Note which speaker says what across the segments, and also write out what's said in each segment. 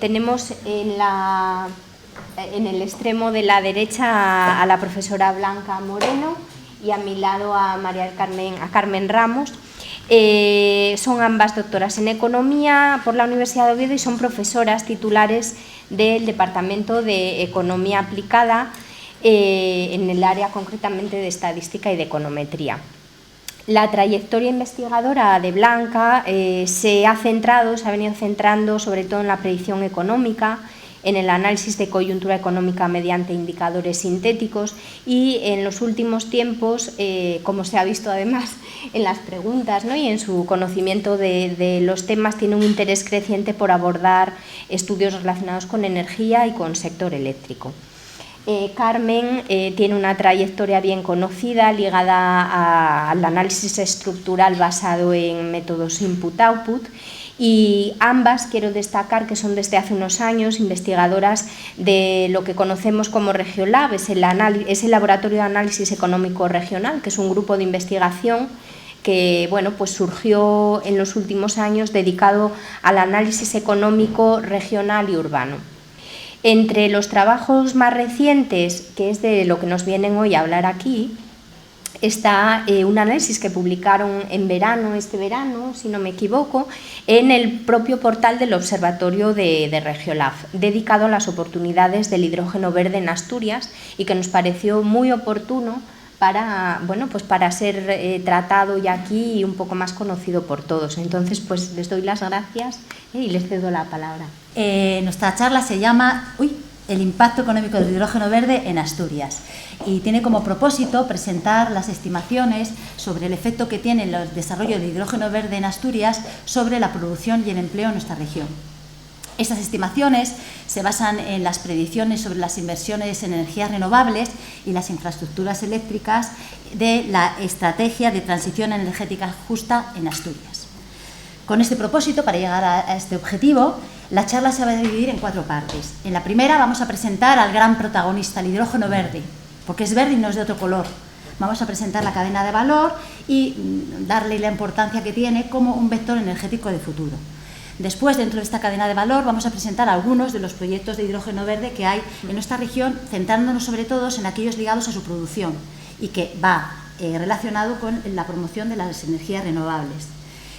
Speaker 1: Tenemos en el extremo de la derecha a la profesora Blanca Moreno y a mi lado a Carmen Ramos. Son ambas doctoras en Economía por la Universidad de Oviedo y son profesoras titulares del Departamento de Economía Aplicada en el área concretamente de Estadística y de Econometría. La trayectoria investigadora de Blanca se ha venido centrando sobre todo en la predicción económica, en el análisis de coyuntura económica mediante indicadores sintéticos y en los últimos tiempos, como se ha visto además en las preguntas, ¿no?, y en su conocimiento de los temas, tiene un interés creciente por abordar estudios relacionados con energía y con sector eléctrico. Carmen tiene una trayectoria bien conocida ligada al análisis estructural basado en métodos input-output y ambas quiero destacar que son desde hace unos años investigadoras de lo que conocemos como Regiolab, es el Laboratorio de Análisis Económico Regional, que es un grupo de investigación que pues surgió en los últimos años dedicado al análisis económico regional y urbano. Entre los trabajos más recientes, que es de lo que nos vienen hoy a hablar aquí, está un análisis que publicaron este verano, si no me equivoco, en el propio portal del Observatorio de Regiolab, dedicado a las oportunidades del hidrógeno verde en Asturias y que nos pareció muy oportuno para ser tratado ya aquí y un poco más conocido por todos. Entonces, pues les doy las gracias y les cedo la palabra.
Speaker 2: Nuestra charla se llama El impacto económico del hidrógeno verde en Asturias y tiene como propósito presentar las estimaciones sobre el efecto que tiene el desarrollo del hidrógeno verde en Asturias sobre la producción y el empleo en nuestra región. Estas estimaciones se basan en las predicciones sobre las inversiones en energías renovables y las infraestructuras eléctricas de la estrategia de transición energética justa en Asturias. Con este propósito, para llegar a este objetivo, la charla se va a dividir en 4 partes. En la primera vamos a presentar al gran protagonista, el hidrógeno verde, porque es verde y no es de otro color. Vamos a presentar la cadena de valor y darle la importancia que tiene como un vector energético de futuro. Después, dentro de esta cadena de valor, vamos a presentar algunos de los proyectos de hidrógeno verde que hay en nuestra región, centrándonos sobre todo en aquellos ligados a su producción y que va relacionado con la promoción de las energías renovables.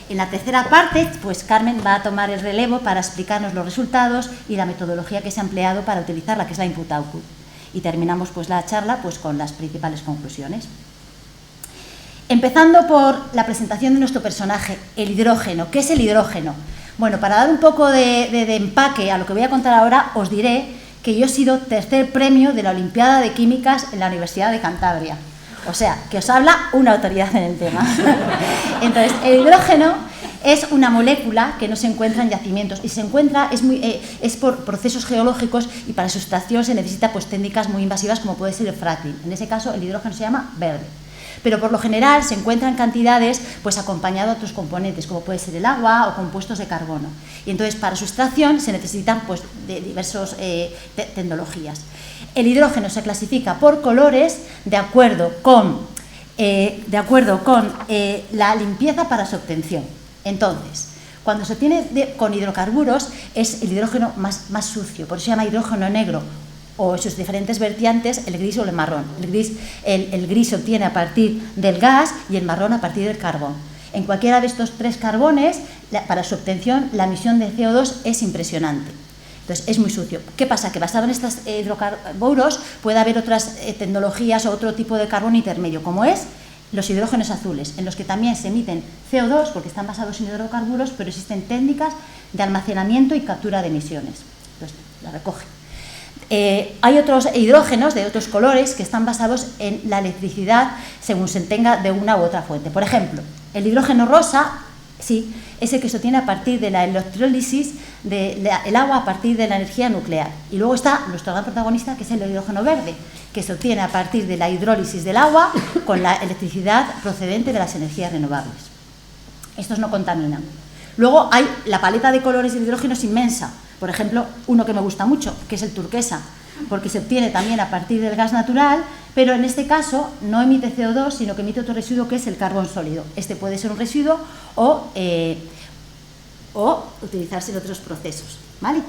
Speaker 2: En la tercera parte, pues Carmen va a tomar el relevo para explicarnos los resultados y la metodología que se ha empleado para utilizarla, que es la input-output. Y terminamos la charla con las principales conclusiones. Empezando por la presentación de nuestro personaje, el hidrógeno. ¿Qué es el hidrógeno? Bueno, para dar un poco de empaque a lo que voy a contar ahora, os diré que yo he sido tercer premio de la Olimpiada de Químicas en la Universidad de Cantabria. O sea, que os habla una autoridad en el tema. Entonces, el hidrógeno es una molécula que no se encuentra en yacimientos y se encuentra, es por procesos geológicos y para su extracción se necesita técnicas muy invasivas como puede ser el fracking. En ese caso, el hidrógeno se llama verde. Pero por lo general se encuentra en cantidades acompañado de otros componentes, como puede ser el agua o compuestos de carbono. Y entonces para su extracción se necesitan de diversas tecnologías. El hidrógeno se clasifica por colores de acuerdo con la limpieza para su obtención. Entonces, cuando se obtiene con hidrocarburos es el hidrógeno más sucio, por eso se llama hidrógeno negro, o sus diferentes vertientes, el gris o el marrón. El gris se obtiene a partir del gas y el marrón a partir del carbón. En cualquiera de estos 3 carbones, para su obtención, la emisión de CO2 es impresionante. Entonces, es muy sucio. ¿Qué pasa? Que basado en estos hidrocarburos puede haber otras tecnologías o otro tipo de carbono intermedio, como es los hidrógenos azules, en los que también se emiten CO2, porque están basados en hidrocarburos, pero existen técnicas de almacenamiento y captura de emisiones. Entonces, la recogen. Hay otros hidrógenos de otros colores que están basados en la electricidad según se tenga de una u otra fuente. Por ejemplo, el hidrógeno rosa, sí, es el que se obtiene a partir de la electrólisis del agua a partir de la energía nuclear. Y luego está nuestro gran protagonista, que es el hidrógeno verde, que se obtiene a partir de la hidrólisis del agua con la electricidad procedente de las energías renovables. Estos no contaminan. Luego hay la paleta de colores del hidrógeno es inmensa. Por ejemplo, uno que me gusta mucho, que es el turquesa, porque se obtiene también a partir del gas natural, pero en este caso no emite CO2, sino que emite otro residuo que es el carbón sólido. Este puede ser un residuo o o utilizarse en otros procesos, ¿vale?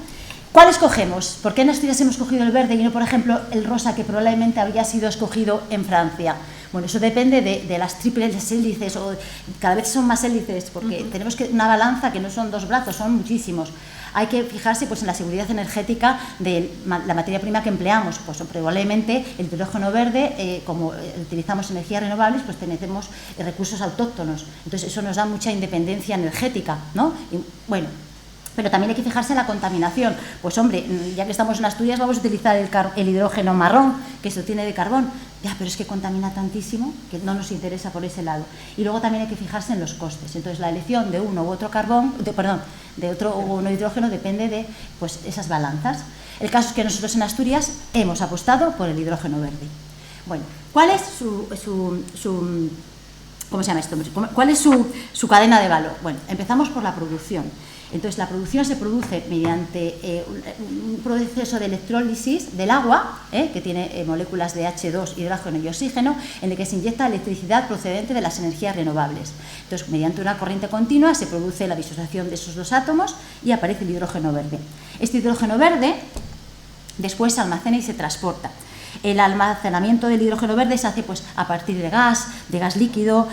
Speaker 2: ¿Cuál escogemos? ¿Por qué en Asturias hemos cogido el verde y no, por ejemplo, el rosa, que probablemente habría sido escogido en Francia? Bueno, eso depende de las triples hélices, o cada vez son más hélices, porque tenemos una balanza que no son 2 brazos, son muchísimos. Hay que fijarse pues, en la seguridad energética de la materia prima que empleamos. Pues probablemente el hidrógeno verde, como utilizamos energías renovables, pues tenemos recursos autóctonos. Entonces eso nos da mucha independencia energética, ¿no? Y, bueno, pero también hay que fijarse en la contaminación. Pues hombre, ya que estamos en Asturias, vamos a utilizar el hidrógeno marrón, que se obtiene de carbón. Ya, pero es que contamina tantísimo que no nos interesa por ese lado. Y luego también hay que fijarse en los costes. Entonces, la elección de uno u otro de otro u no hidrógeno depende de pues, esas balanzas. El caso es que nosotros en Asturias hemos apostado por el hidrógeno verde. Bueno, ¿cuál es ¿cómo se llama esto? ¿Cuál es su cadena de valor? Bueno, empezamos por la producción. Entonces, la producción se produce mediante un proceso de electrólisis del agua, que tiene moléculas de H2, hidrógeno y oxígeno, en el que se inyecta electricidad procedente de las energías renovables. Entonces, mediante una corriente continua se produce la disociación de esos 2 átomos y aparece el hidrógeno verde. Este hidrógeno verde después se almacena y se transporta. El almacenamiento del hidrógeno verde se hace pues, a partir de gas líquido,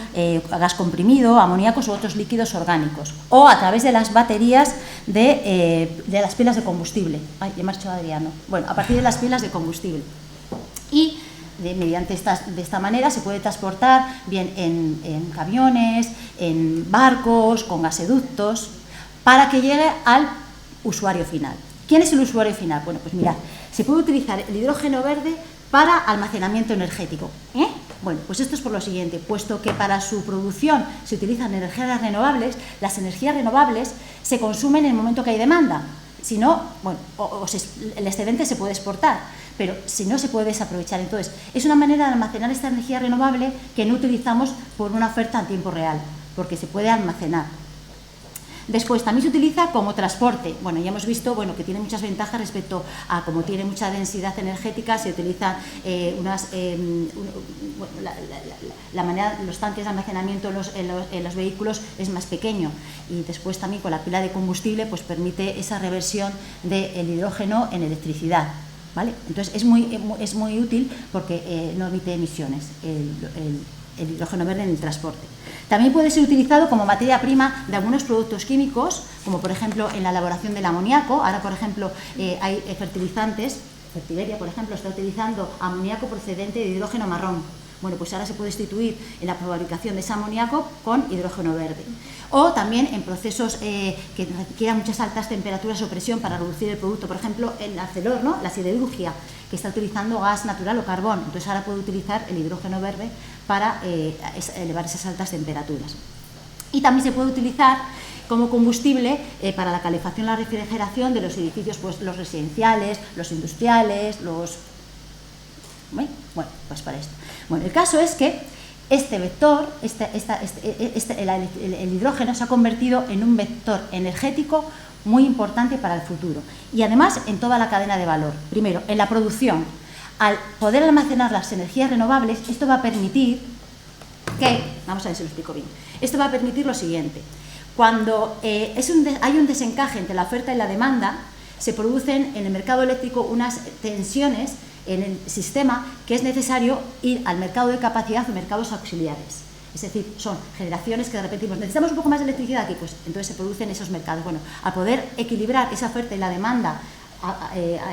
Speaker 2: gas comprimido, amoníacos u otros líquidos orgánicos, o a través de las baterías de las pilas de combustible. Ay, ya me ha dicho Adriano. Bueno, a partir de las pilas de combustible. Y mediante de esta manera se puede transportar bien en camiones, en barcos, con gasoductos, para que llegue al usuario final. ¿Quién es el usuario final? Bueno, pues mirad, se puede utilizar el hidrógeno verde para almacenamiento energético. Bueno, pues esto es por lo siguiente, puesto que para su producción se utilizan energías renovables, las energías renovables se consumen en el momento que hay demanda. Si no, bueno, el excedente se puede exportar, pero si no se puede desaprovechar. Entonces, es una manera de almacenar esta energía renovable que no utilizamos por una oferta en tiempo real, porque se puede almacenar. Después, también se utiliza como transporte. Bueno, ya hemos visto que tiene muchas ventajas respecto a como tiene mucha densidad energética, se utilizan los tanques de almacenamiento en los vehículos es más pequeño, y después también con la pila de combustible pues permite esa reversión del hidrógeno en electricidad. ¿Vale? Entonces es muy útil porque no emite emisiones el hidrógeno verde en el transporte. También puede ser utilizado como materia prima de algunos productos químicos, como por ejemplo en la elaboración del amoníaco. Ahora, por ejemplo, hay fertilizantes, Fertiberia, por ejemplo, está utilizando amoníaco procedente de hidrógeno marrón. Bueno, pues ahora se puede sustituir en la fabricación de ese amoníaco con hidrógeno verde. O también en procesos que requieran muchas altas temperaturas o presión para reducir el producto, por ejemplo, el Arcelor, ¿no? La siderurgia, que está utilizando gas natural o carbón. Entonces ahora puede utilizar el hidrógeno verde para elevar esas altas temperaturas. Y también se puede utilizar como combustible para la calefacción y la refrigeración de los edificios, pues los residenciales, los industriales, Bueno, pues para esto. Bueno, el caso es que este vector, el hidrógeno se ha convertido en un vector energético muy importante para el futuro. Y además en toda la cadena de valor. Primero, en la producción. Al poder almacenar las energías renovables, esto va a permitir que, vamos a ver si lo explico bien, esto va a permitir lo siguiente: cuando hay un desencaje entre la oferta y la demanda, se producen en el mercado eléctrico unas tensiones en el sistema que es necesario ir al mercado de capacidad o mercados auxiliares. Es decir, son generaciones que de repente necesitamos un poco más de electricidad aquí, pues entonces se producen esos mercados. Bueno, al poder equilibrar esa oferta y la demanda,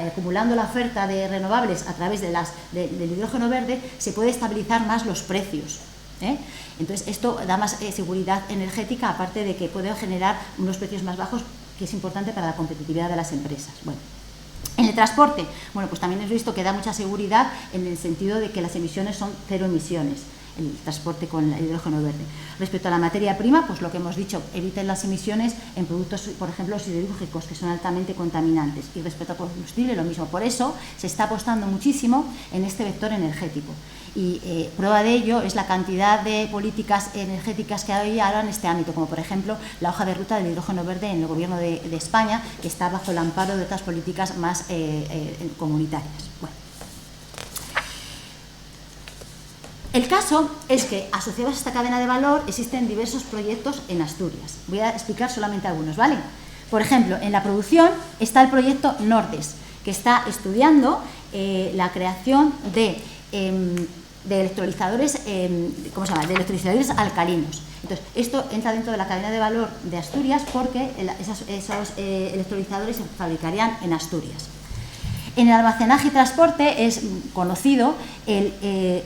Speaker 2: acumulando la oferta de renovables a través del hidrógeno verde, se puede estabilizar más los precios. Entonces esto da más seguridad energética, aparte de que puede generar unos precios más bajos, que es importante para la competitividad de las empresas. Bueno, en el transporte, bueno, pues también hemos visto que da mucha seguridad en el sentido de que las emisiones son 0 emisiones, el transporte con el hidrógeno verde. Respecto a la materia prima, pues lo que hemos dicho, eviten las emisiones en productos, por ejemplo, siderúrgicos, que son altamente contaminantes. Y respecto al combustible, lo mismo. Por eso se está apostando muchísimo en este vector energético. Y prueba de ello es la cantidad de políticas energéticas que hay ahora en este ámbito, como por ejemplo la hoja de ruta del hidrógeno verde en el Gobierno de España, que está bajo el amparo de otras políticas más comunitarias. Bueno. El caso es que, asociados a esta cadena de valor, existen diversos proyectos en Asturias. Voy a explicar solamente algunos, ¿vale? Por ejemplo, en la producción está el proyecto Nordes, que está estudiando la creación de electrolizadores, ¿cómo se llama?, de electrolizadores alcalinos. Entonces, esto entra dentro de la cadena de valor de Asturias porque esos electrolizadores se fabricarían en Asturias. En el almacenaje y transporte es conocido el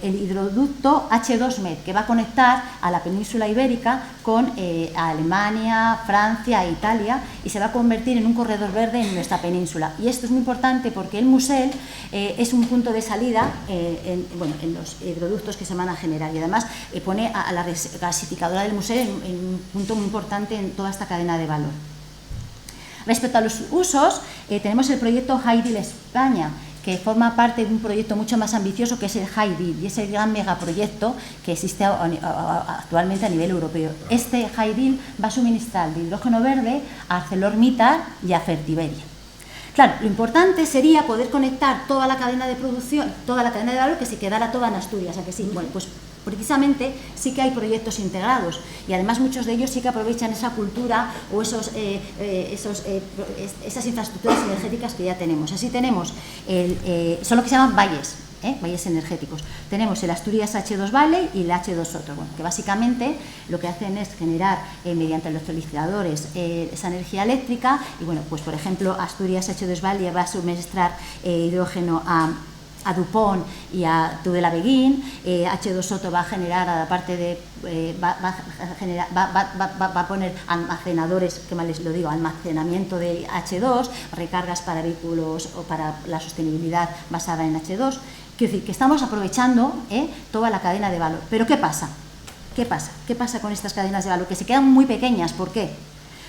Speaker 2: hidroducto H2Med, que va a conectar a la península ibérica con a Alemania, Francia e Italia, y se va a convertir en un corredor verde en nuestra península. Y esto es muy importante porque el Musel es un punto de salida en los hidroductos que se van a generar, y además pone a la gasificadora del Musel en un punto muy importante en toda esta cadena de valor. Respecto a los usos, tenemos el proyecto HyDeal España, que forma parte de un proyecto mucho más ambicioso que es el HyDeal, y es el gran megaproyecto que existe actualmente a nivel europeo. Este HyDeal va a suministrar de hidrógeno verde a ArcelorMittal y a Fertiberia. Claro, lo importante sería poder conectar toda la cadena de producción, toda la cadena de valor, que se quedara toda en Asturias, ¿a que sí? Bueno, pues precisamente sí que hay proyectos integrados, y además muchos de ellos sí que aprovechan esa cultura o esas infraestructuras energéticas que ya tenemos. Así tenemos, son lo que se llaman valles energéticos. Tenemos el Asturias H2 Valley y el H2 Soto, bueno, que básicamente lo que hacen es generar mediante electrolizadores esa energía eléctrica, y bueno, pues por ejemplo Asturias H2 Valley va a suministrar hidrógeno a Dupont y a Tudela Beguín. H2 Soto va a generar, aparte de va a poner almacenadores, que mal les lo digo, almacenamiento de H2, recargas para vehículos o para la sostenibilidad basada en H2. Quiero decir que estamos aprovechando toda la cadena de valor. Pero ¿qué pasa? ¿Qué pasa con estas cadenas de valor? Que se quedan muy pequeñas. ¿Por qué?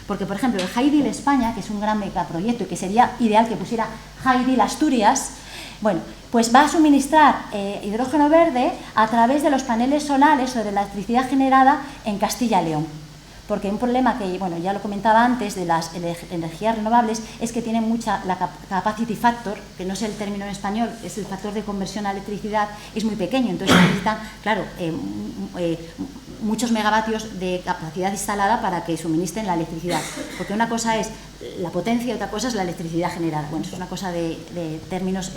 Speaker 2: Porque, por ejemplo, el HyDeal España, que es un gran megaproyecto y que sería ideal que pusiera HyDeal Asturias, bueno, pues va a suministrar hidrógeno verde a través de los paneles solares o de la electricidad generada en Castilla y León. Porque un problema que, bueno, ya lo comentaba antes de las energías renovables es que tienen mucha, la capacity factor, que no es el término en español, es el factor de conversión a electricidad, es muy pequeño, entonces necesitan, claro, muchos megavatios de capacidad instalada para que suministren la electricidad, porque una cosa es la potencia y otra cosa es la electricidad generada. Bueno, eso es una cosa de términos,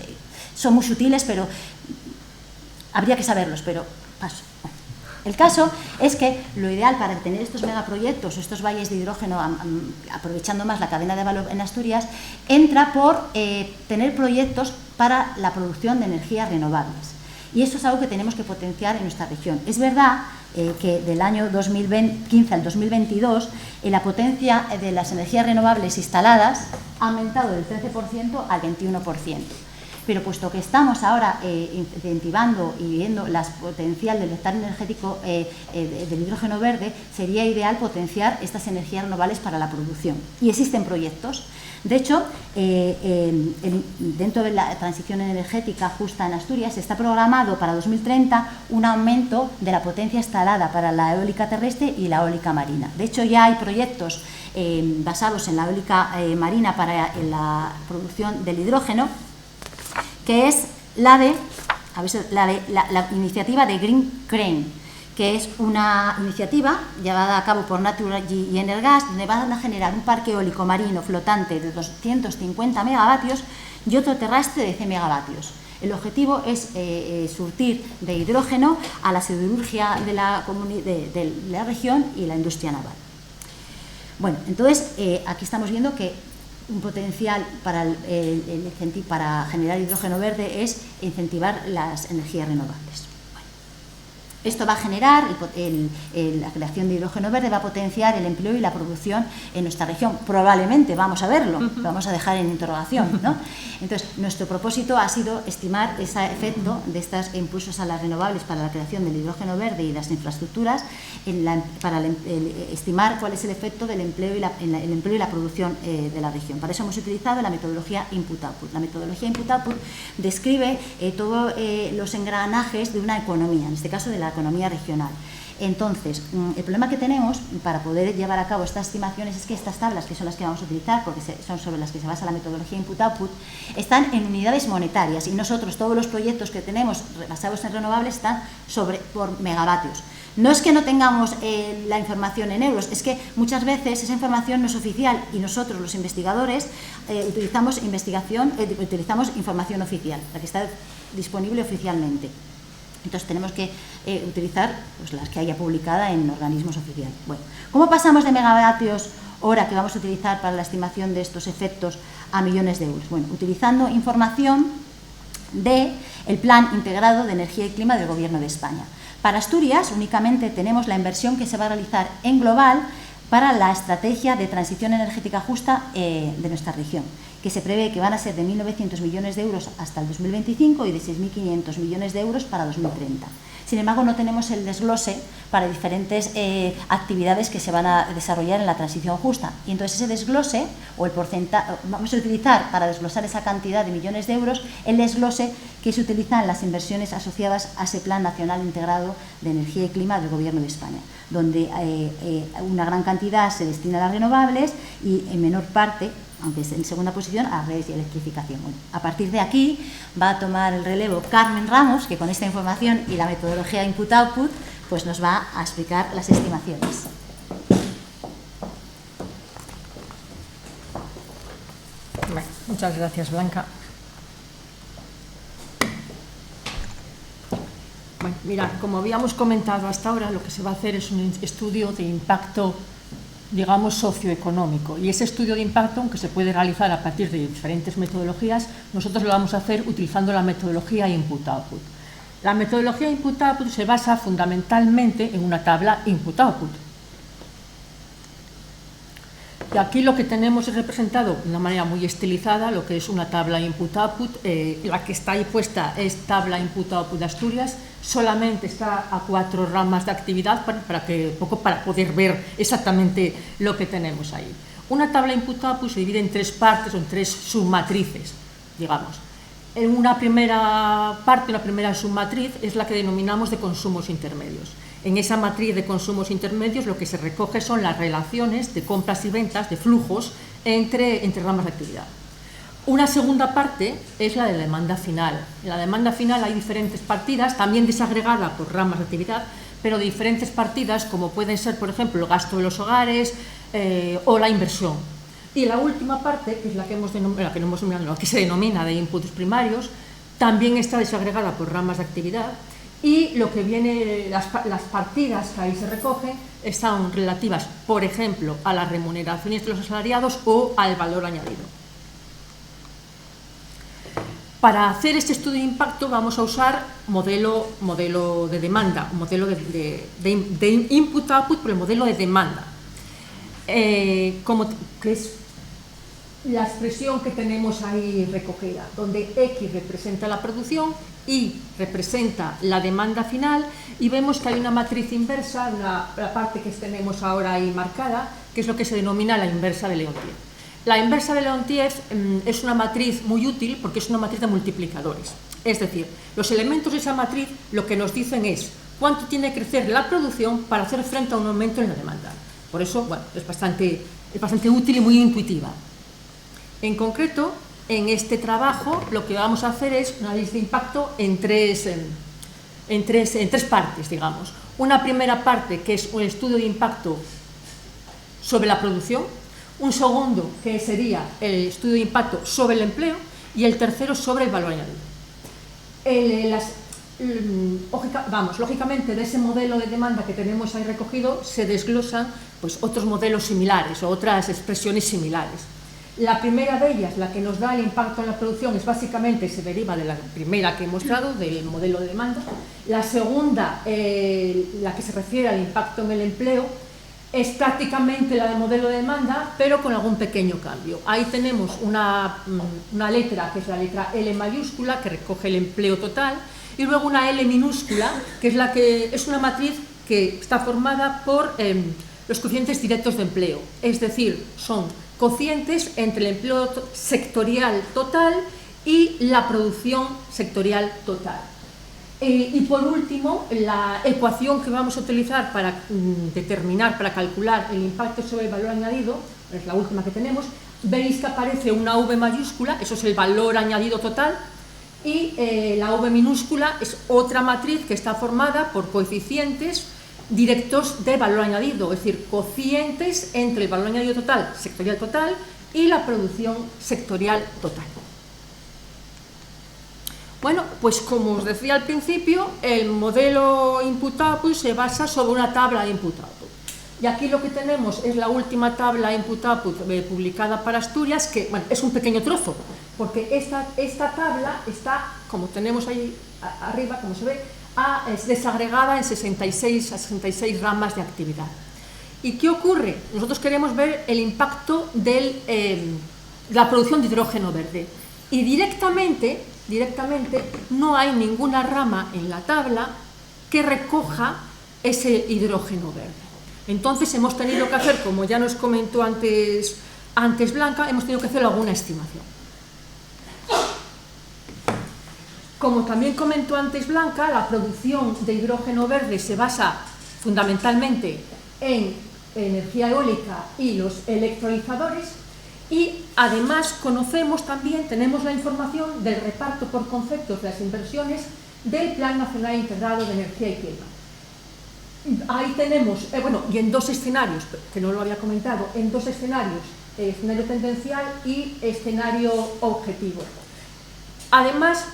Speaker 2: son muy sutiles, pero habría que saberlos, pero paso. El caso es que lo ideal para tener estos megaproyectos o estos valles de hidrógeno, aprovechando más la cadena de valor en Asturias, entra por tener proyectos para la producción de energías renovables. Y eso es algo que tenemos que potenciar en nuestra región. Es verdad que del año 2015 al 2022 la potencia de las energías renovables instaladas ha aumentado del 13% al 21%. Pero puesto que estamos ahora incentivando y viendo el potencial del hectárea energético del hidrógeno verde, sería ideal potenciar estas energías renovables para la producción. Y existen proyectos. De hecho, dentro de la transición energética justa en Asturias, está programado para 2030 un aumento de la potencia instalada para la eólica terrestre y la eólica marina. De hecho, ya hay proyectos basados en la eólica marina para la producción del hidrógeno, que es la iniciativa de Green Crane, que es una iniciativa llevada a cabo por Naturgy y Energas, donde van a generar un parque eólico marino flotante de 250 megavatios y otro terrestre de 100 megavatios. El objetivo es surtir de hidrógeno a la siderurgia de la región y la industria naval. Bueno, entonces aquí estamos viendo que un potencial para para generar hidrógeno verde es incentivar las energías renovables. Esto va a generar, la creación de hidrógeno verde va a potenciar el empleo y la producción en nuestra región. Probablemente, vamos a verlo, lo vamos a dejar en interrogación, ¿no? Entonces, nuestro propósito ha sido estimar ese efecto de estos impulsos a las renovables para la creación del hidrógeno verde y las infraestructuras, para estimar cuál es el efecto del empleo y la producción de la región. Para eso hemos utilizado la metodología Input-Output. La metodología Input-Output describe todos los engranajes de una economía, en este caso de la economía regional. Entonces, el problema que tenemos para poder llevar a cabo estas estimaciones es que estas tablas, que son las que vamos a utilizar, porque son sobre las que se basa la metodología input-output, están en unidades monetarias y nosotros todos los proyectos que tenemos basados en renovables están por megavatios. No es que no tengamos la información en euros, es que muchas veces esa información no es oficial y nosotros los investigadores utilizamos información oficial, la que está disponible oficialmente. Entonces tenemos que utilizar pues, las que haya publicada en organismos oficiales. Bueno, ¿cómo pasamos de megavatios hora que vamos a utilizar para la estimación de estos efectos a millones de euros? Bueno, utilizando información del Plan Integrado de Energía y Clima del Gobierno de España. Para Asturias únicamente tenemos la inversión que se va a realizar en global para la estrategia de transición energética justa de nuestra región, que se prevé que van a ser de 1.900 millones de euros hasta el 2025 y de 6.500 millones de euros para 2030. Sin embargo, no tenemos el desglose para diferentes actividades que se van a desarrollar en la transición justa. Y entonces ese desglose, o el porcentaje, vamos a utilizar para desglosar esa cantidad de millones de euros, el desglose que se utiliza en las inversiones asociadas a ese Plan Nacional Integrado de Energía y Clima del Gobierno de España, donde una gran cantidad se destina a las renovables y en menor parte, aunque es en segunda posición, a redes y electrificación. Bueno, a partir de aquí va a tomar el relevo Carmen Ramos, que con esta información y la metodología input-output pues nos va a explicar las estimaciones.
Speaker 3: Bueno, muchas gracias, Blanca. Bueno, mirad, como habíamos comentado hasta ahora, lo que se va a hacer es un estudio de impacto, digamos, socioeconómico. Y ese estudio de impacto, aunque se puede realizar a partir de diferentes metodologías, nosotros lo vamos a hacer utilizando la metodología input-output. La metodología input-output se basa fundamentalmente en una tabla input-output. Y aquí lo que tenemos es representado de una manera muy estilizada lo que es una tabla input-output. La que está ahí puesta es tabla input-output de Asturias. Solamente está a 4 ramas de actividad para poder ver exactamente lo que tenemos ahí. Una tabla input-output se divide en 3 partes o en 3 submatrices, digamos. En una primera parte, una primera submatriz, es la que denominamos de consumos intermedios. En esa matriz de consumos intermedios lo que se recoge son las relaciones de compras y ventas, de flujos, entre ramas de actividad. Una segunda parte es la de demanda final. En la demanda final hay diferentes partidas, también desagregada por ramas de actividad, pero de diferentes partidas, como pueden ser, por ejemplo, el gasto de los hogares o la inversión. Y la última parte, que es la que se denomina de inputs primarios, también está desagregada por ramas de actividad. Y lo que viene, las partidas que ahí se recogen están relativas, por ejemplo, a las remuneraciones de los asalariados o al valor añadido. Para hacer este estudio de impacto vamos a usar modelo de demanda, modelo de input-output por el modelo de demanda, que es la expresión que tenemos ahí recogida, donde X representa la producción, Y representa la demanda final, y vemos que hay una matriz inversa, la parte que tenemos ahora ahí marcada, que es lo que se denomina la inversa de Leontief. La inversa de Leontief es una matriz muy útil porque es una matriz de multiplicadores. Es decir, los elementos de esa matriz lo que nos dicen es cuánto tiene que crecer la producción para hacer frente a un aumento en la demanda. Por eso, bueno, es bastante útil y muy intuitiva. En concreto, en este trabajo lo que vamos a hacer es un análisis de impacto en tres partes, digamos. Una primera parte que es un estudio de impacto sobre la producción, un segundo que sería el estudio de impacto sobre el empleo y el tercero sobre el valor añadido. Lógicamente de ese modelo de demanda que tenemos ahí recogido se desglosan pues, otros modelos similares o otras expresiones similares. La primera de ellas, la que nos da el impacto en la producción, es básicamente, se deriva de la primera que he mostrado, del modelo de demanda. La segunda, la que se refiere al impacto en el empleo, es prácticamente la del modelo de demanda, pero con algún pequeño cambio. Ahí tenemos una letra, que es la letra L mayúscula, que recoge el empleo total, y luego una L minúscula, que es una matriz que está formada por los cocientes directos de empleo, es decir, son cocientes entre el empleo sectorial total y la producción sectorial total. Y por último, la ecuación que vamos a utilizar para determinar, para calcular el impacto sobre el valor añadido, es la última que tenemos, veis que aparece una V mayúscula, eso es el valor añadido total, y la V minúscula es otra matriz que está formada por coeficientes directos de valor añadido, es decir, cocientes entre el valor añadido total, sectorial total, y la producción sectorial total. Bueno, pues como os decía al principio, el modelo input-output se basa sobre una tabla de input-output. Y aquí lo que tenemos es la última tabla input-output publicada para Asturias, que bueno, es un pequeño trozo, porque esta tabla está, como tenemos ahí arriba, como se ve, es desagregada en 66 ramas de actividad. ¿Y qué ocurre? Nosotros queremos ver el impacto de la producción de hidrógeno verde. Y directamente no hay ninguna rama en la tabla que recoja ese hidrógeno verde. Entonces hemos tenido que hacer, como ya nos comentó antes Blanca, hemos tenido que hacer alguna estimación. Como también comentó antes Blanca, la producción de hidrógeno verde se basa fundamentalmente en energía eólica y los electrolizadores, y además conocemos también, tenemos la información del reparto por conceptos de las inversiones del Plan Nacional Integrado de Energía y Clima. Ahí tenemos, y en dos escenarios, que no lo había comentado, en dos escenarios, escenario tendencial y escenario objetivo. Además,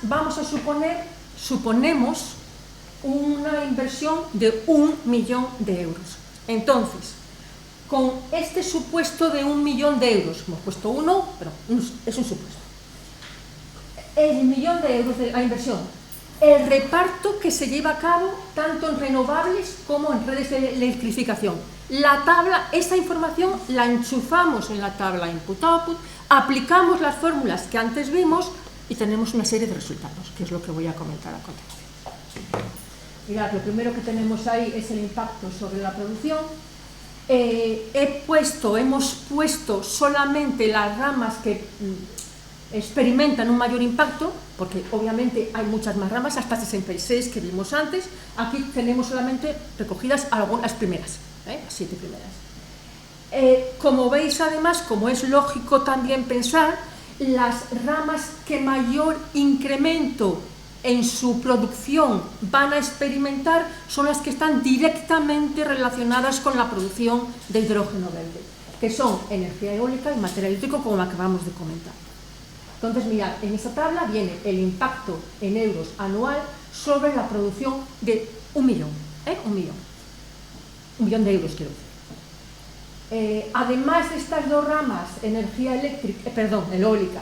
Speaker 3: suponemos una inversión de 1 millón de euros. Entonces, con este supuesto de 1 millón de euros, hemos puesto uno, pero es un supuesto, el millón de euros de la inversión, el reparto que se lleva a cabo tanto en renovables como en redes de electrificación. La tabla, esta información la enchufamos en la tabla input-output, aplicamos las fórmulas que antes vimos y tenemos una serie de resultados, que es lo que voy a comentar a continuación. Mirad, lo primero que tenemos ahí es el impacto sobre la producción. Hemos puesto solamente las ramas que experimentan un mayor impacto, porque obviamente hay muchas más ramas, hasta 66 que vimos antes. Aquí tenemos solamente recogidas algunas primeras, las 7 primeras. Como veis, además, como es lógico también pensar, las ramas que mayor incremento en su producción van a experimentar son las que están directamente relacionadas con la producción de hidrógeno verde, que son energía eólica y material eléctrico, como acabamos de comentar. Entonces, mirad, en esta tabla viene el impacto en euros anual sobre la producción de 1 millón, 1 millón de euros, quiero decir. Además de estas dos ramas, energía eólica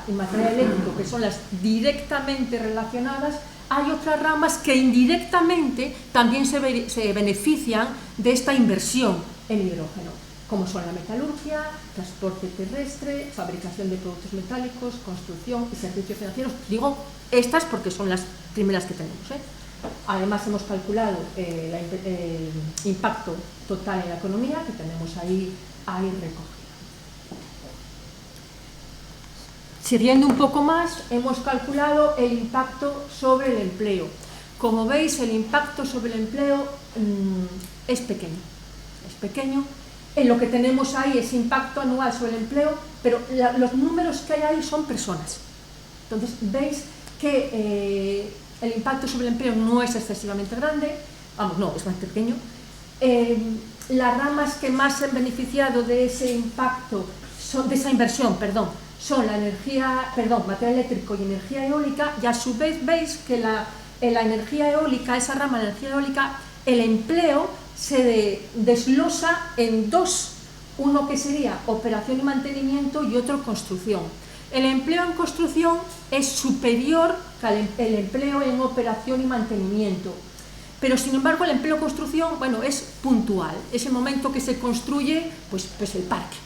Speaker 3: y material eléctrico, que son las directamente relacionadas, hay otras ramas que indirectamente también se benefician de esta inversión en hidrógeno, como son la metalurgia, transporte terrestre, fabricación de productos metálicos, construcción y servicios financieros. Digo estas porque son las primeras que tenemos, Además hemos calculado el impacto total en la economía, que tenemos ahí recogido. Siguiendo un poco más, hemos calculado el impacto sobre el empleo. Como veis, el impacto sobre el empleo es pequeño. En lo que tenemos ahí es impacto anual sobre el empleo, pero los números que hay ahí son personas. Entonces, veis que el impacto sobre el empleo no es excesivamente grande, es más pequeño. Las ramas que más se han beneficiado de ese impacto, de esa inversión, son la material eléctrico y energía eólica, y a su vez veis que la energía eólica, esa rama de energía eólica, el empleo se desglosa en dos, uno que sería operación y mantenimiento y otro construcción. El empleo en construcción es superior al empleo en operación y mantenimiento, pero sin embargo el empleo en construcción, es puntual, es el momento que se construye pues el parque,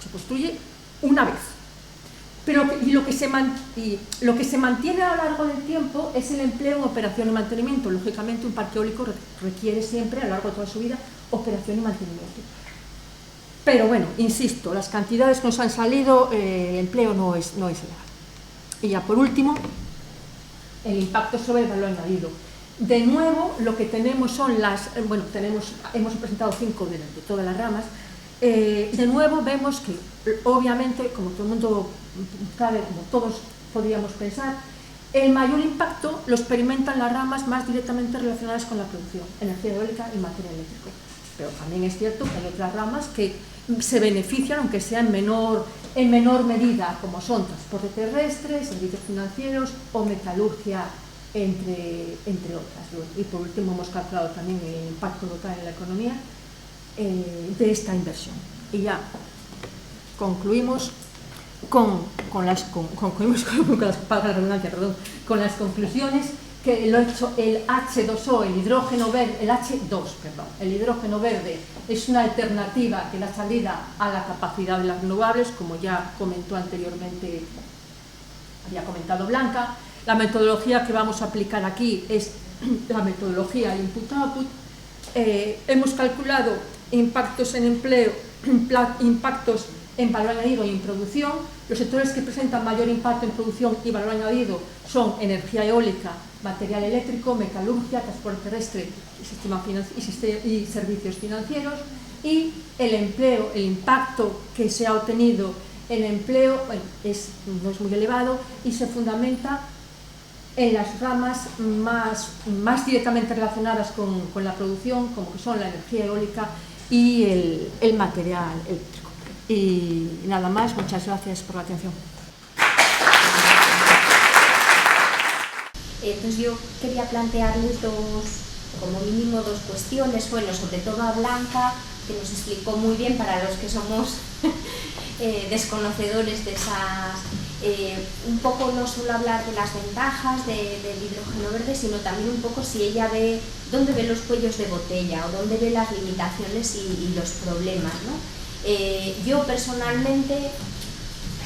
Speaker 3: se construye una vez, pero lo que se mantiene a lo largo del tiempo es el empleo en operación y mantenimiento. Lógicamente un parque eólico requiere siempre, a lo largo de toda su vida, operación y mantenimiento. Pero insisto, las cantidades que nos han salido, el empleo no es elevado. Y ya por último, el impacto sobre el valor añadido. De nuevo, lo que tenemos son hemos presentado 5 de todas las ramas. De nuevo vemos que, obviamente, como todo el mundo sabe, como todos podríamos pensar, el mayor impacto lo experimentan las ramas más directamente relacionadas con la producción, energía eólica y material eléctrico. Pero también es cierto que hay otras ramas que se benefician, aunque sea en menor medida, como son transporte terrestre, servicios financieros o metalurgia, entre otras. Y por último hemos calculado también el impacto local en la economía de esta inversión. Y ya concluimos con las conclusiones que el H2O, el hidrógeno verde es una alternativa que da salida a la capacidad de las renovables, como ya comentó anteriormente, había comentado Blanca. La metodología que vamos a aplicar aquí es la metodología input-output. Hemos calculado impactos en empleo, impactos en valor añadido y en producción. Los sectores que presentan mayor impacto en producción y valor añadido son energía eólica, material eléctrico, metalurgia, transporte terrestre y servicios financieros. Y el empleo, el impacto que se ha obtenido en empleo no es muy elevado y se fundamenta en las ramas más directamente relacionadas con la producción, como que son la energía eólica y el material eléctrico. Y nada más, muchas gracias por la atención.
Speaker 1: Entonces yo quería plantearles como mínimo dos cuestiones, bueno, sobre todo a Blanca, que nos explicó muy bien para los que somos desconocedores de esas, un poco no solo hablar de las ventajas del hidrógeno verde, sino también un poco si ella ve, dónde ve los cuellos de botella o dónde ve las limitaciones y los problemas, ¿no? Yo personalmente,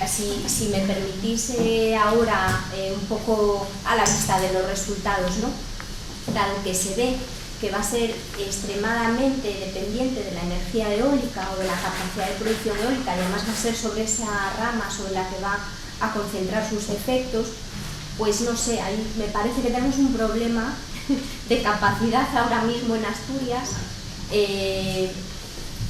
Speaker 1: si me permitís ahora un poco a la vista de los resultados, ¿no? Dado que se ve que va a ser extremadamente dependiente de la energía eólica o de la capacidad de producción eólica, y además va a ser sobre esa rama sobre la que va a concentrar sus efectos, pues no sé, ahí me parece que tenemos un problema de capacidad ahora mismo en Asturias,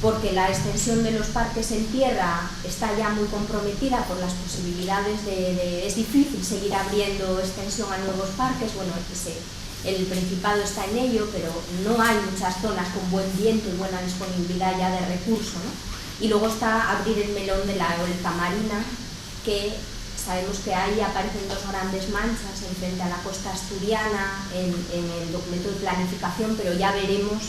Speaker 1: porque la extensión de los parques en tierra está ya muy comprometida por las posibilidades es difícil seguir abriendo extensión a nuevos parques. Bueno, el Principado está en ello, pero no hay muchas zonas con buen viento y buena disponibilidad ya de recursos, ¿no? Y luego está abrir el melón de la eólica marina, que sabemos que ahí aparecen dos grandes manchas en frente a la costa asturiana en el documento de planificación, pero ya veremos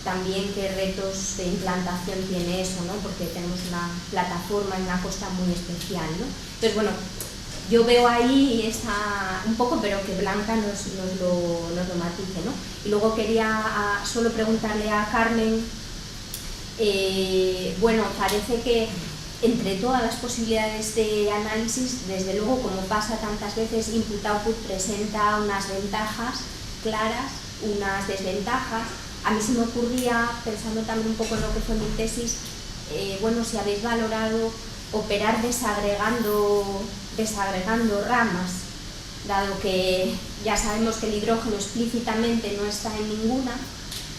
Speaker 1: también qué retos de implantación tiene eso, ¿no? Porque tenemos una plataforma en una costa muy especial, ¿no? Entonces, bueno, yo veo ahí un poco, pero que Blanca nos lo matice, ¿no? Y luego quería solo preguntarle a Carmen, bueno, parece que entre todas las posibilidades de análisis, desde luego, como pasa tantas veces, input-output presenta unas ventajas claras, unas desventajas. A mí se me ocurría, pensando también un poco en lo que fue mi tesis, bueno, si habéis valorado operar desagregando ramas, dado que ya sabemos que el hidrógeno explícitamente no está en ninguna,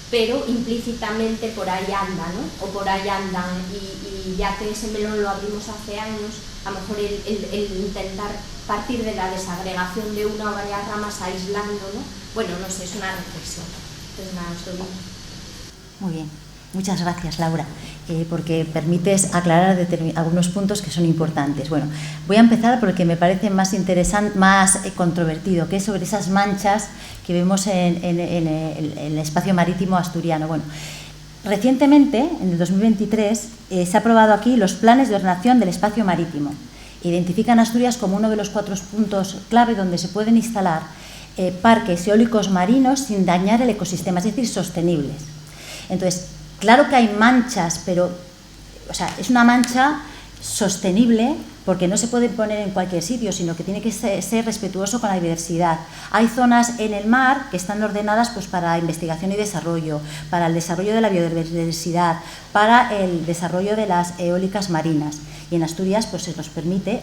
Speaker 1: pero implícitamente por ahí anda, ¿no? O por ahí andan, y ya que ese melón lo abrimos hace años, a lo mejor el intentar partir de la desagregación de una o varias ramas aislando, ¿no? Bueno, no sé, es una reflexión. Entonces, nada, os doy.
Speaker 2: Muy bien, muchas gracias, Laura, porque permites aclarar algunos puntos que son importantes. Bueno, voy a empezar por el que me parece más interesante, más controvertido, que es sobre esas manchas que vemos en el espacio marítimo asturiano. Bueno, recientemente, en el 2023, se ha aprobado aquí los planes de ordenación del espacio marítimo. Identifican Asturias como uno de los 4 puntos clave donde se pueden instalar parques eólicos marinos sin dañar el ecosistema, es decir, sostenibles. Entonces, claro que hay manchas, pero, o sea, es una mancha sostenible, porque no se puede poner en cualquier sitio, sino que tiene que ser respetuoso con la biodiversidad. Hay zonas en el mar que están ordenadas pues, para investigación y desarrollo, para el desarrollo de la biodiversidad, para el desarrollo de las eólicas marinas. Y en Asturias pues se nos permite,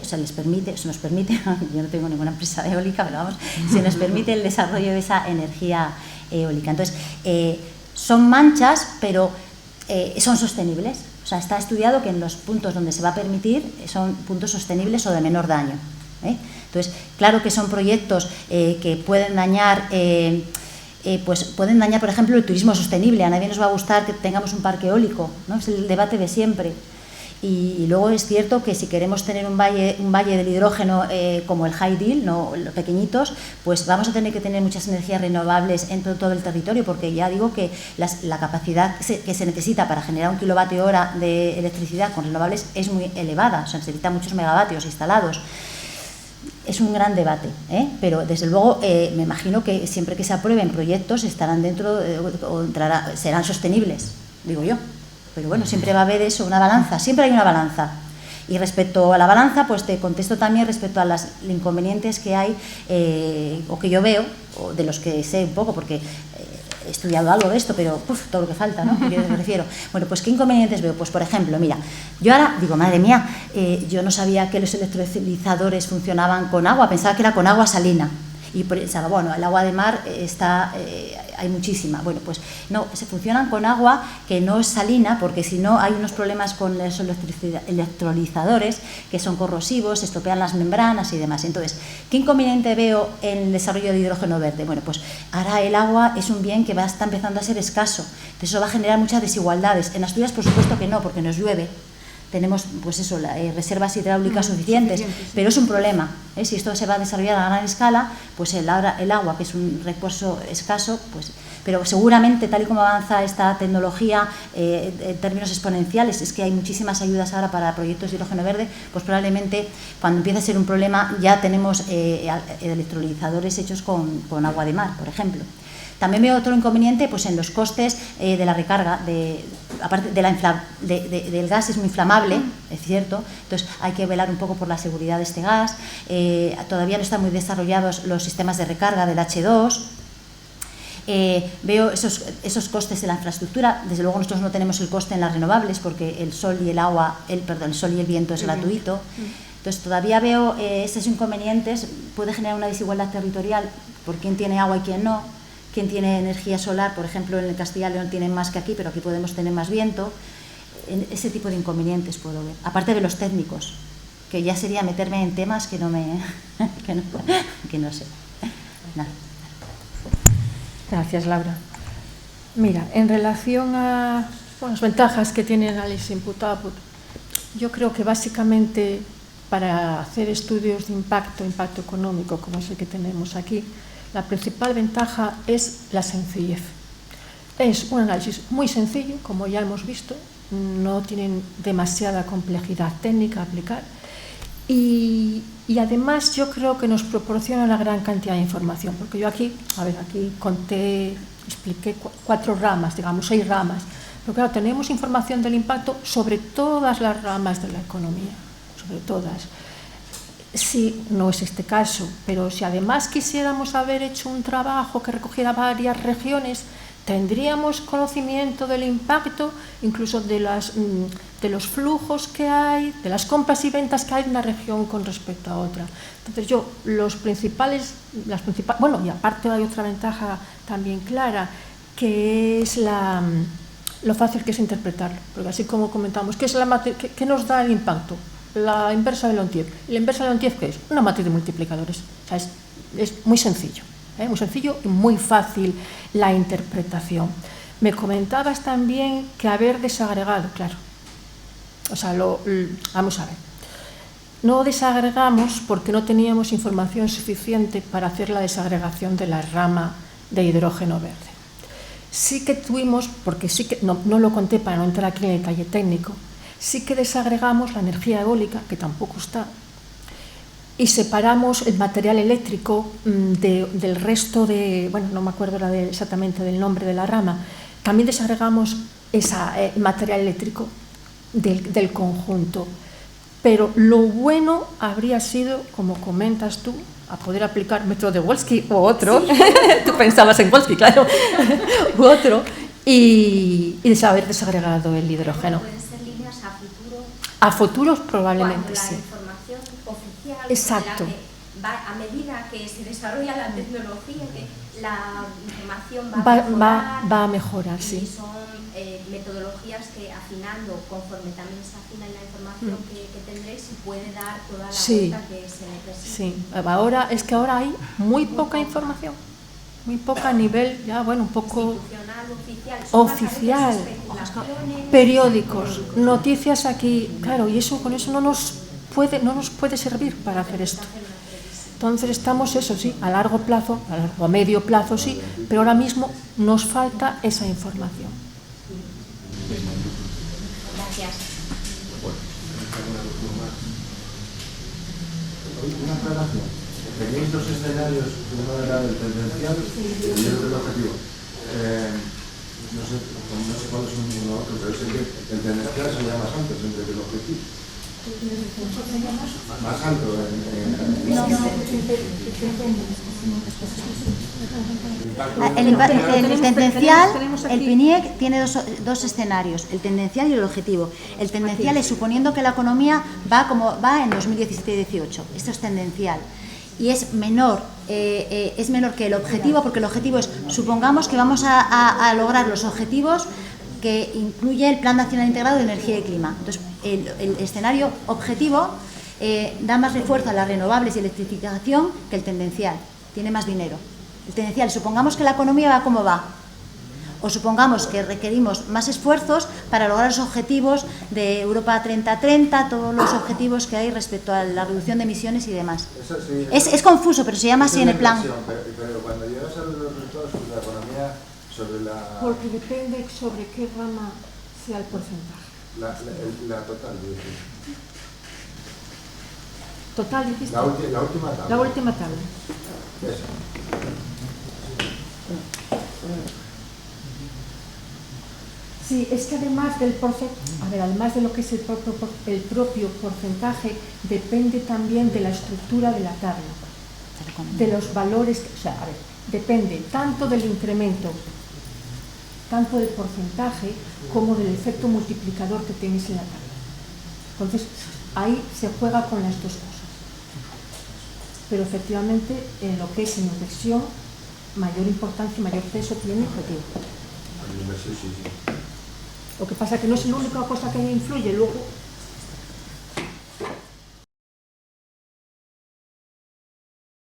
Speaker 2: yo no tengo ninguna empresa eólica, pero vamos, se nos permite el desarrollo de esa energía eólica. Entonces, son manchas, pero son sostenibles. O sea, está estudiado que en los puntos donde se va a permitir son puntos sostenibles o de menor daño. Entonces, claro que son proyectos que pueden dañar, por ejemplo, el turismo sostenible. A nadie nos va a gustar que tengamos un parque eólico, ¿no? Es el debate de siempre. Y luego es cierto que si queremos tener un valle del hidrógeno como el High Deal, no los pequeñitos, pues vamos a tener que tener muchas energías renovables en todo el territorio, porque ya digo que la capacidad que se necesita para generar 1 kilovatio hora de electricidad con renovables es muy elevada, o sea, se necesita muchos megavatios instalados. Es un gran debate, pero desde luego me imagino que siempre que se aprueben proyectos estarán dentro serán sostenibles, digo yo. Pero bueno, siempre va a haber eso, una balanza, siempre hay una balanza. Y respecto a la balanza, pues te contesto también respecto a los inconvenientes que hay, o que yo veo, o de los que sé un poco, porque he estudiado algo de esto, pero todo lo que falta, ¿no? ¿A qué me refiero? Bueno, pues ¿qué inconvenientes veo? Pues por ejemplo, mira, yo ahora digo, madre mía, yo no sabía que los electrolizadores funcionaban con agua, pensaba que era con agua salina. Y pensaba, bueno, el agua de mar hay muchísima. Bueno, pues no, se funcionan con agua que no es salina, porque si no hay unos problemas con los electrolizadores que son corrosivos, se estropean las membranas y demás. Entonces, ¿qué inconveniente veo en el desarrollo de hidrógeno verde? Bueno, pues ahora el agua es un bien que está empezando a ser escaso, entonces eso va a generar muchas desigualdades. En Asturias, por supuesto que no, porque nos llueve. Tenemos pues eso, reservas hidráulicas suficientes, pero es un problema. Si esto se va a desarrollar a gran escala, pues el agua, que es un recurso escaso, pues, pero seguramente tal y como avanza esta tecnología en términos exponenciales, es que hay muchísimas ayudas ahora para proyectos de hidrógeno verde, pues probablemente cuando empiece a ser un problema ya tenemos electrolizadores hechos con agua de mar, por ejemplo. También veo otro inconveniente pues, en los costes de la recarga, aparte del gas es muy inflamable, es cierto, entonces hay que velar un poco por la seguridad de este gas. Todavía no están muy desarrollados los sistemas de recarga del H2. Veo esos costes de la infraestructura. Desde luego nosotros no tenemos el coste en las renovables porque el sol y el viento es gratuito. Entonces todavía veo esos inconvenientes. Puede generar una desigualdad territorial por quién tiene agua y quién no. Quien tiene energía solar, por ejemplo, en el Castilla y León tienen más que aquí, pero aquí podemos tener más viento. Ese tipo de inconvenientes puedo ver. Aparte de los técnicos, que ya sería meterme en temas que no sé. Nada.
Speaker 3: Gracias, Laura. Mira, en relación a las ventajas que tiene el análisis input-output, yo creo que básicamente para hacer estudios de impacto económico, como es el que tenemos aquí, la principal ventaja es la sencillez. Es un análisis muy sencillo, como ya hemos visto, no tienen demasiada complejidad técnica a aplicar y además yo creo que nos proporciona una gran cantidad de información, porque yo aquí expliqué 4 ramas, digamos 6 ramas, pero claro, tenemos información del impacto sobre todas las ramas de la economía, sobre todas. Sí, no es este caso, pero si además quisiéramos haber hecho un trabajo que recogiera varias regiones, tendríamos conocimiento del impacto, incluso de los flujos que hay, de las compras y ventas que hay en una región con respecto a otra. Entonces bueno, y aparte hay otra ventaja también clara, que es lo fácil que es interpretarlo, porque así como comentamos, ¿qué nos da el impacto? La inversa de Leontief. ¿La inversa de Leontief qué es? Una matriz de multiplicadores. O sea, es muy sencillo, muy sencillo y muy fácil la interpretación. Me comentabas también que haber desagregado, claro. O sea, vamos a ver. No desagregamos porque no teníamos información suficiente para hacer la desagregación de la rama de hidrógeno verde. Sí que tuvimos, porque sí que no lo conté para no entrar aquí en el detalle técnico, sí que desagregamos la energía eólica, que tampoco está, y separamos el material eléctrico del resto de, bueno, no me acuerdo exactamente del nombre de la rama, también desagregamos ese material eléctrico del conjunto. Pero lo bueno habría sido, como comentas tú, a poder aplicar método de Wolski o otro, sí. Tú pensabas en Wolski, claro, u otro, y haber desagregado el hidrógeno.
Speaker 1: ¿Pueden ser líneas a futuro?
Speaker 3: A futuros probablemente sí.
Speaker 1: La información oficial,
Speaker 3: exacto.
Speaker 1: A medida que se desarrolla la tecnología, que la información va a mejorar,
Speaker 3: sí.
Speaker 1: Y son metodologías que afinando, conforme también se afina la información que tendréis, se puede dar toda la vuelta que se necesita.
Speaker 3: Sí, ahora hay muy poca información, muy poca a nivel, ya bueno, un poco oficial, periódicos, noticias aquí, claro, y eso con eso no nos puede servir para hacer esto. Entonces estamos, eso sí, a largo plazo, o a medio plazo sí, pero ahora mismo nos falta esa información.
Speaker 1: Gracias.
Speaker 4: Una aclaración. Tenéis dos escenarios, uno era el tendencial y el otro el objetivo. No sé cuál es uno u otro, pero sé que el tendencial sería más alto siempre que el objetivo. Más alto
Speaker 2: el tendencial, el PNIEC tiene dos escenarios, el tendencial y el objetivo. El tendencial es suponiendo que la economía va en 2017-18, esto es tendencial. Y es menor que el objetivo, porque el objetivo es, supongamos que vamos a lograr los objetivos que incluye el Plan Nacional Integrado de Energía y Clima. Entonces, el escenario objetivo da más refuerzo a las renovables y electrificación que el tendencial, tiene más dinero. El tendencial, supongamos que la economía va como va, o supongamos que requerimos más esfuerzos para lograr los objetivos de Europa 30-30, todos los objetivos que hay respecto a la reducción de emisiones y demás.
Speaker 4: Sí,
Speaker 2: es confuso, pero se llama así en el plan.
Speaker 4: Pero cuando llegas a los resultados sobre la economía, sobre la...
Speaker 3: Porque depende sobre qué rama sea el porcentaje.
Speaker 4: La total, dijiste.
Speaker 3: Total, dijiste.
Speaker 4: La última tabla.
Speaker 3: La última tabla.
Speaker 4: Esa.
Speaker 3: Sí, es que además del además de lo que es el propio porcentaje, depende también de la estructura de la tabla, de los valores, depende tanto del incremento, tanto del porcentaje, como del efecto multiplicador que tienes en la tabla. Entonces, ahí se juega con las dos cosas. Pero efectivamente, en lo que es en inversión, mayor importancia y mayor peso tiene el objetivo.
Speaker 4: Sí.
Speaker 3: Lo que pasa es que no es la única cosa que influye, luego